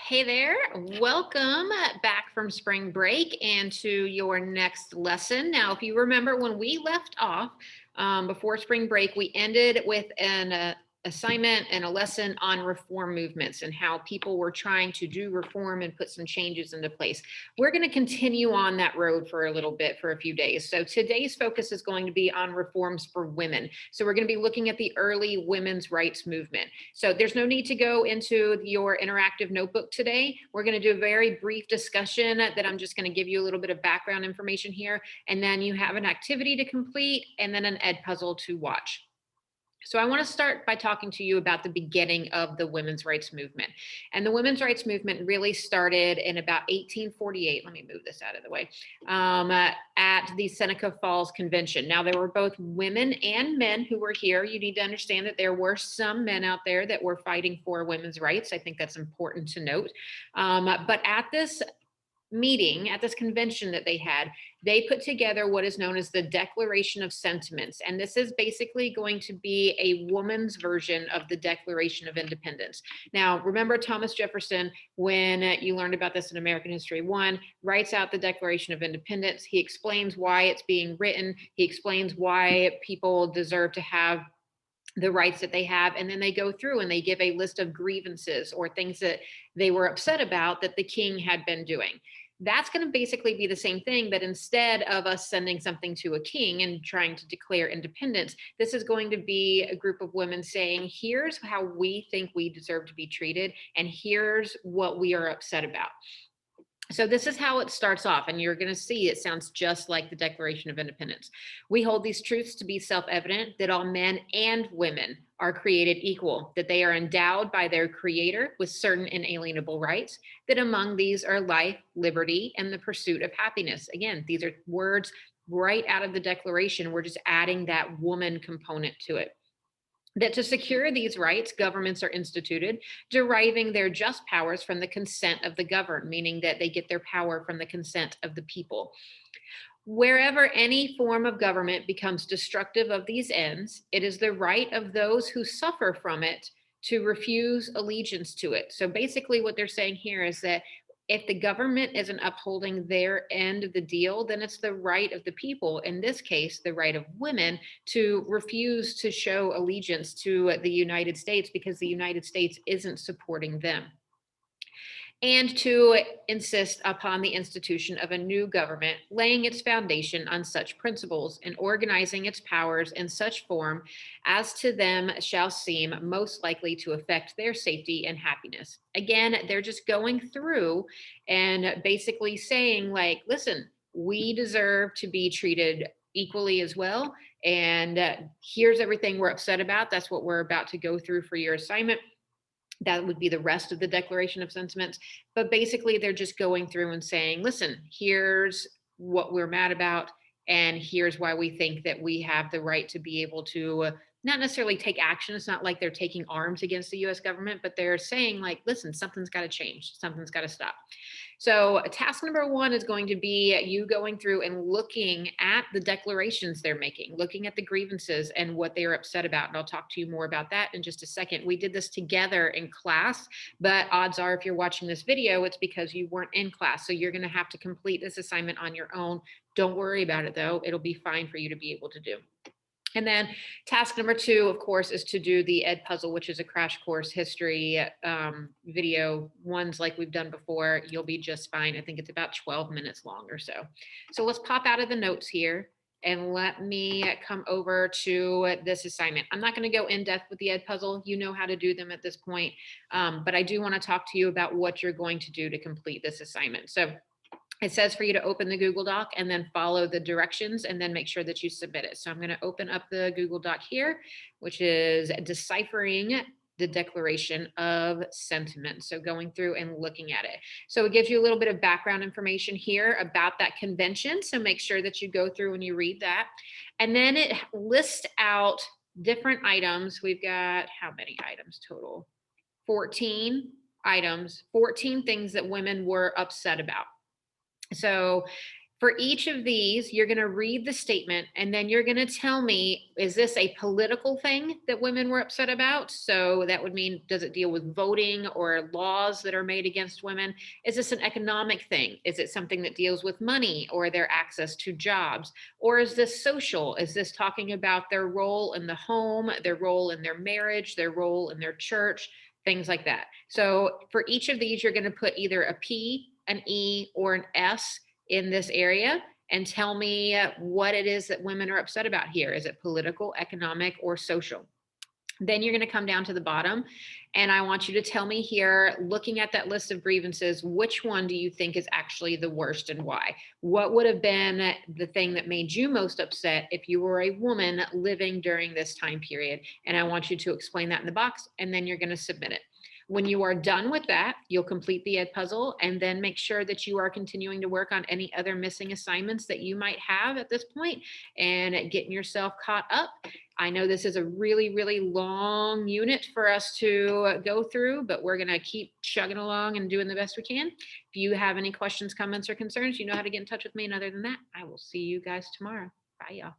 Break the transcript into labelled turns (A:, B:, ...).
A: Hey there, welcome back from spring break and to your next lesson. Now, if you remember when we left off before spring break, we ended with an assignment and a lesson on reform movements and how people were trying to do reform and put some changes into place. We're going to continue on that road for a little bit for a few days. So today's focus is going to be on reforms for women. So we're going to be looking at the early women's rights movement. So there's no need to go into your interactive notebook today. We're going to do a very brief discussion that I'm just going to give you a little bit of background information here. And then you have an activity to complete and then an ed puzzle to watch. So I want to start by talking to you about the beginning of the women's rights movement. And the women's rights movement really started in about 1848. Let me move this out of the way. At the Seneca Falls Convention. Now, there were both women and men who were here. You need to understand that there were some men out there that were fighting for women's rights. I think that's important to note. But at this meeting, at this convention that they had, they put together what is known as the Declaration of Sentiments. And this is basically going to be a woman's version of the Declaration of Independence. Now, remember Thomas Jefferson, when you learned about this in American History 1, writes out the Declaration of Independence. He explains why it's being written. He explains why people deserve to have the rights that they have, and then they go through and they give a list of grievances or things that they were upset about that the king had been doing. That's going to basically be the same thing, but instead of us sending something to a king and trying to declare independence, this is going to be a group of women saying, here's how we think we deserve to be treated, and here's what we are upset about. So this is how it starts off, and you're going to see it sounds just like the Declaration of Independence. We hold these truths to be self-evident, that all men and women are created equal, that they are endowed by their creator with certain inalienable rights, that among these are life, liberty, and the pursuit of happiness. Again, these are words right out of the Declaration. We're just adding that woman component to it. That to secure these rights, governments are instituted, deriving their just powers from the consent of the governed, meaning that they get their power from the consent of the people. Wherever any form of government becomes destructive of these ends, it is the right of those who suffer from it to refuse allegiance to it. So basically, what they're saying here is that if the government isn't upholding their end of the deal, then it's the right of the people, in this case, the right of women, to refuse to show allegiance to the United States because the United States isn't supporting them, and to insist upon the institution of a new government, laying its foundation on such principles and organizing its powers in such form as to them shall seem most likely to affect their safety and happiness. Again, they're just going through and basically saying, like, listen, we deserve to be treated equally as well. And here's everything we're upset about. That's what we're about to go through for your assignment. That would be the rest of the Declaration of Sentiments. But basically, they're just going through and saying, listen, here's what we're mad about. And here's why we think that we have the right to be able to not necessarily take action. It's not like they're taking arms against the US government, but they're saying, like, listen, something's got to change, something's got to stop. So task number one is going to be you going through and looking at the declarations they're making, looking at the grievances and what they are upset about. And I'll talk to you more about that in just a second. We did this together in class, but odds are if you're watching this video, it's because you weren't in class. So you're going to have to complete this assignment on your own. Don't worry about it though. It'll be fine for you to be able to do. And then task number two, of course, is to do the ed puzzle, which is a crash course history video. Ones like we've done before, you'll be just fine. I think it's about 12 minutes long or so. So let's pop out of the notes here and let me come over to this assignment. I'm not going to go in depth with the ed puzzle. You know how to do them at this point. But I do want to talk to you about what you're going to do to complete this assignment. So it says for you to open the Google Doc and then follow the directions and then make sure that you submit it. So I'm going to open up the Google Doc here, which is deciphering the Declaration of Sentiments. So going through and looking at it. So it gives you a little bit of background information here about that convention. So make sure that you go through and you read that. And then it lists out different items. We've got how many items total? 14 items, 14 things that women were upset about. So For each of these, you're going to read the statement and then you're going to tell me, is this a political thing that women were upset about? So that would mean, does it deal with voting or laws that are made against women? Is this an economic thing? Is it something that deals with money or their access to jobs? Or is this social? Is this talking about their role in the home, their role in their marriage, their role in their church, things like that? So for each of these, you're going to put either a P, an E, or an S in this area and tell me what it is that women are upset about here. Is it political, economic, or social? Then you're going to come down to the bottom and I want you to tell me here, looking at that list of grievances, which one do you think is actually the worst and why? What would have been the thing that made you most upset if you were a woman living during this time period? And I want you to explain that in the box and then you're going to submit it. When you are done with that, you'll complete the ed puzzle and then make sure that you are continuing to work on any other missing assignments that you might have at this point and getting yourself caught up. I know this is a really, really long unit for us to go through, but we're going to keep chugging along and doing the best we can. If you have any questions, comments, or concerns, you know how to get in touch with me. And other than that, I will see you guys tomorrow. Bye, y'all.